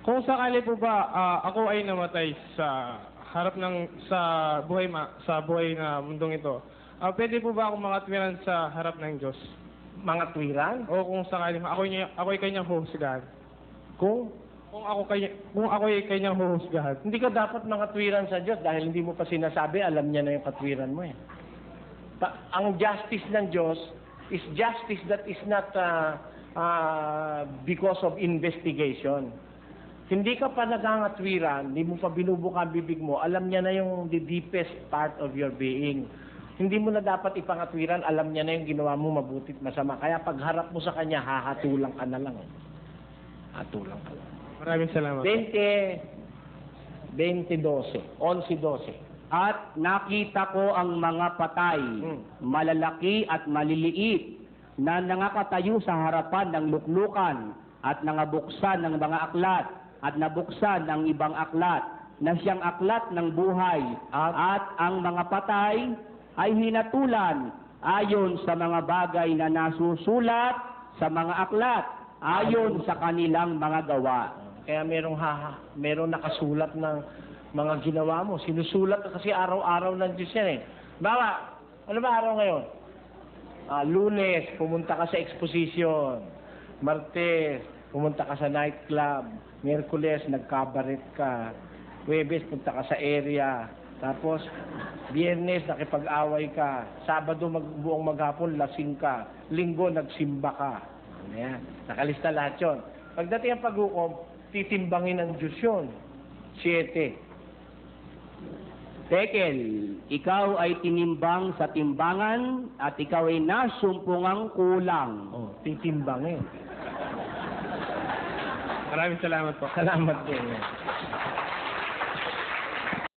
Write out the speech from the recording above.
Kung sakali po ba ako ay namatay sa harap sa buhay na mundong ito, pwede po ba ako makatwiran sa harap ng Diyos? Mga tuwiran? O kung sakali ako ay kanyang huhusgahan? Kung Kung ako ay kanyang huhusgahan? hindi ka dapat mga tuwiran sa Diyos dahil hindi mo pa sinasabi, alam niya na yung katwiran mo eh. Ang justice ng Diyos is justice that is not because of investigation. Hindi ka pa nagangatwiran, hindi mo pa binubuka ang bibig mo, alam niya na yung the deepest part of your being. Hindi mo na dapat ipangatwiran, alam niya na yung ginawa mo mabutit masama. Kaya pag harap mo sa kanya, hahatulang ka na lang. Hatulang ka lang. Maraming salamat. 11:12. At nakita ko ang mga patay, malalaki at maliliit, na nangakatayo sa harapan ng luklukan at nangabuksan ng mga aklat at nabuksan ng ibang aklat na siyang aklat ng buhay at ang mga patay ay hinatulan ayon sa mga bagay na nasusulat sa mga aklat ayon sa kanilang mga gawa. Kaya merong nakasulat ng mga ginawa mo. Sinusulat kasi araw-araw ng Diyos yan eh. Bawa, ano ba araw ngayon? Lunes, pumunta ka sa exposition. Martes, pumunta ka sa nightclub. Miyerkules, nagkabaret ka. Huwebes, punta ka sa area. Tapos, Biyernes, nakipag-away ka. Sabado, buong maghapon, lasing ka. Linggo, nagsimba ka. Ayan. Nakalista lahat yun. Pagdating ang pag-ukom, titimbangin ng Diyos yun. 7. Tekel, ikaw ay tinimbang sa timbangan at ikaw ay nasumpungang kulang. Titimbangin. Maraming salamat po. Salamat din.